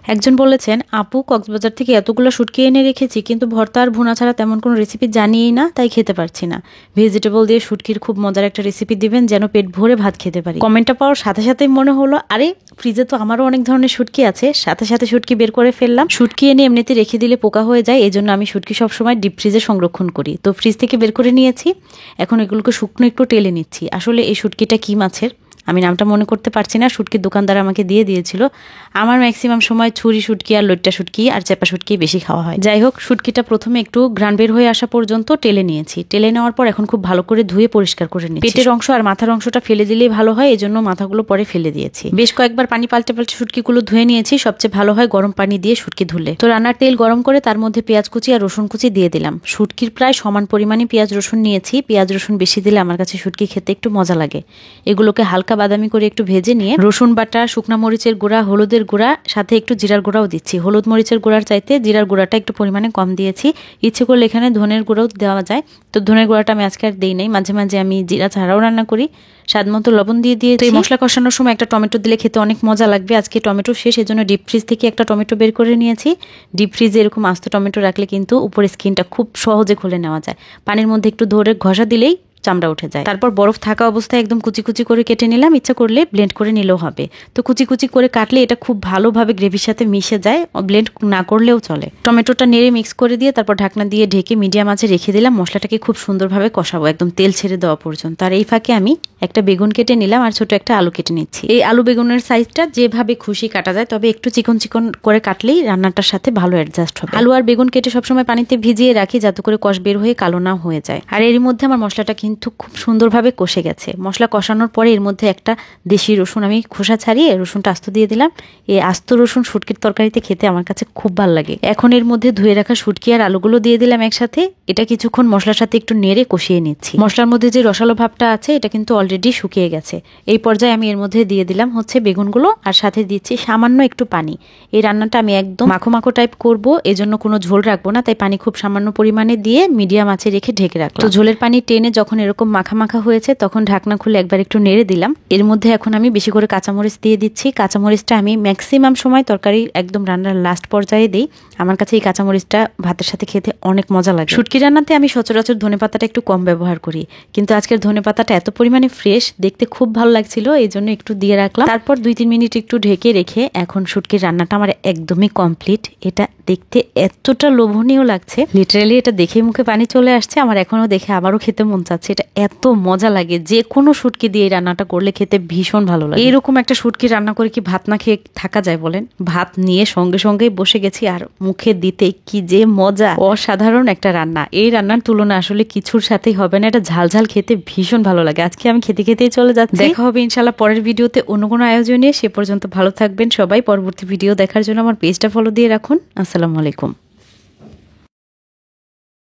একজন বলেছেন, আপু কক্সবাজার থেকে এতগুলো শুটকি এনে রেখেছি কিন্তু ভর্তা আর ভুনা ছাড়া তেমন কোনো রেসিপি জানিই না, তাই খেতে পারছি না। ভেজিটেবল দিয়ে শুটকির খুব মজার একটা রেসিপি দিবেন যেন পেট ভরে ভাত খেতে পারি। কমেন্টটা পাওয়ার সাথে সাথেই মনে হলো, আরে ফ্রিজে তো আমারও অনেক ধরনের শুটকি আছে, সাথে সাথে শুটকি বের করে ফেললাম। শুটকি এনে এমনিতে রেখে দিলে পোকা হয়ে যায়, এই জন্য আমি শুটকি সবসময় ডিপ ফ্রিজে সংরক্ষণ করি। তো ফ্রিজ থেকে বের করে নিয়েছি, এখন এগুলোকে শুকনো একটু টেলে নিচ্ছি। আসলে এই শুটকিটা কি মাছের আমি নামটা মনে করতে পারছি না, শুটকির দোকানদার আমাকে দিয়ে দিয়েছিল। আমার ম্যাক্সিমাম সময় ছুরি শুটকি আর লইট্টা শুটকি আর চেপা শুটকি বেশি খাওয়া হয়। যাই হোক, শুটকিটা প্রথমে একটু ঘ্রাণ বের হয়ে আসা পর্যন্ত টেলে নিয়েছি। টেলে নেওয়ার পর এখন খুব ভালো করে ধুয়ে পরিষ্কার করে নিচ্ছি। পেটের অংশ আর মাথার অংশটা ফেলে দিলেই ভালো হয়, এজন্য মাথাগুলো পরে ফেলে দিয়েছি। বেশ কয়েকবার পানি পাল্টে পাল্টে শুটকিগুলো ধুয়ে নিয়েছি। সবচেয়ে ভালো হয় গরম পানি দিয়ে শুটকি ধুলে। তো রান্নার তেল গরম করে তার মধ্যে পেঁয়াজ কুচি আর রসুন কুচি দিয়ে দিলাম। শুটকির প্রায় সমান পরিমাণে পেঁয়াজ রসুন নিয়েছি। পেঁয়াজ রসুন বেশি দিলে আমার কাছে শুটকি খেতে একটু মজা লাগে। এগুলোকে হালকা বাদামি করে একটু ভেজে নিয়ে রসুন বাটা, শুকনা মরিচের গুঁড়া, হলুদের গুঁড়া, সাথে একটু জিরার গুঁড়াও দিচ্ছি। হলুদ মরিচের গুঁড়ার চাইতে জিরার গুঁড়াটা একটু পরিমাণে কম দিয়েছি। ইচ্ছে করলে এখানে ধনের গুঁড়াও দেওয়া যায়, তো ধনের গুঁড়াটা আমি আজকে আর দিই নাই। মাঝে মাঝে আমি জিরা ছাড়াও রান্না করি। স্বাদ মতো লবণ দিয়ে দিয়েছি। এই মশলা কষানোর সময় একটা টমেটো দিলে খেতে অনেক মজা লাগবে। আজকে টমেটো শেষ, এজন্য ডিপ ফ্রিজ থেকে একটা টমেটো বের করে নিয়েছি। ডিপ ফ্রিজে এরকম আস্ত টমেটো রাখলে কিন্তু উপরে স্কিনটা খুব সহজে খুলে নেওয়া যায়। পানির মধ্যে একটু ধরে ঘষা দিলেই চামড়া উঠে যায়। তারপর বরফ থাকা অবস্থায় একদম কুচি কুচি করে কেটে নিলাম। ইচ্ছা করলে ব্লেন্ড করে নিলেও হবে। তো কুচি কুচি করে কাটলে এটা খুব ভালোভাবে গ্রেভির সাথে মিশে যায়, ব্লেন্ড না করলেও চলে। টমেটোটা নেড়ে মিক্স করে দিয়ে তারপর ঢাকনা দিয়ে ঢেকে মিডিয়াম আঁচে রেখে দিলাম। মশলাটাকে খুব সুন্দরভাবে কষাবো একদম তেল ছেড়ে দেওয়া পর্যন্ত। আর এই ফাঁকে আমি একটা বেগুন কেটে নিলাম আর ছোট একটা আলু কেটে নিচ্ছি। এই আলু বেগুনের সাইজটা যেভাবে খুশি কাটা যায়, তবে একটু চিকন চিকন করে কাটলেই রান্নাটার সাথে ভালো অ্যাডজাস্ট হবে। আলু আর বেগুন কেটে সবসময় পানিতে ভিজিয়ে রাখি যাতে করে কষ বের হয়ে কালো না হয়ে যায়। আর এর মধ্যে আমার মশলাটা কিন্তু খুব সুন্দরভাবে কষে গেছে। মশলা কষানোর পরে এর মধ্যে একটা দেশি রসুন আমি খোসা ছাড়িয়ে রসুনটা আস্ত দিয়ে দিলাম। এই আস্ত রসুন শুটকির তরকারিতে খেতে আমার কাছে খুব ভালো লাগে। এখন এর মধ্যে ধুয়ে রাখা শুটকি আর আলুগুলো দিয়ে দিলাম একসাথে। এটা কিছুক্ষণ মশলার সাথে একটু নেড়ে কষিয়ে নিচ্ছি। মশলার মধ্যে যে রসালো ভাবটা আছে এটা কিন্তু অলরেডি শুকিয়ে গেছে। এই পর্যায়ে আমি এর মধ্যে দিয়ে দিলাম হচ্ছে বেগুনগুলো আর সাথে দিচ্ছি সামান্য একটু পানি। এই রান্নাটা আমি একদম মাখো মাখো টাইপ করব, এজন্য কোনো ঝোল রাখবো না, তাই পানি খুব সামান্য পরিমাণে দিয়ে মিডিয়াম আঁচে রেখে ঢেকে রাখলাম। তো ঝোলের পানি টেনে যখন এরকম মাখা মাখা হয়েছে তখন ঢাকনা খুলে একবার একটু নেড়ে দিলাম। এর মধ্যে এখন আমি বেশি করে কাঁচামরিচ দিয়ে দিচ্ছি। কাঁচামরিচটা আমি ম্যাক্সিমাম সময় তরকারি একদম রান্নার লাস্ট পর্যায়ে দিই। আমার কাছে এই কাঁচামরিচটা ভাতের সাথে খেতে অনেক মজা লাগে। শুটকি রান্নাতে আমি সচরাচর ধনেপাতাটা একটু কম ব্যবহার করি, কিন্তু আজকের ধনেপাতাটা এত পরিমাণে ফ্রেশ, দেখতে খুব ভালো লাগছিল, এই জন্য একটু দিয়ে রাখলাম। তারপর 2-3 মিনিট একটু ঢেকে রেখে এখন শুটকির রান্নাটা আমার একদমই কমপ্লিট। এটা দেখতে এতটা লোভনীয় লাগছে, লিটারালি এটা দেখে মুখে পানি চলে আসছে। আমার এখনো দেখে আবারও খেতে মন চাচ্ছে। এটা এত মজা লাগে, যে কোনো শুটকি দিয়ে এই রান্নাটা করলে খেতে ভীষণ ভালো লাগে। এইরকম একটা শুটকি রান্না করে কি ভাত না খেয়ে থাকা যায় বলেন? ভাত নিয়ে সঙ্গে সঙ্গেই বসে গেছি আর মুখে দিতে কি যে মজা, অসাধারণ একটা রান্না। এই রান্নার তুলনা আসলে কিছুর সাথেই হবে না। এটা ঝাল ঝাল খেতে ভীষণ ভালো লাগে। আজকে আমি খেতে খেতেই চলে যাচ্ছি। দেখা হবে ইনশাল্লাহ পরের ভিডিওতে অন্য কোনো আয়োজনে। সে পর্যন্ত ভালো থাকবেন সবাই। পরবর্তী ভিডিও দেখার জন্য আমার পেজটা ফলো দিয়ে রাখুন। আসসালামু আলাইকুম।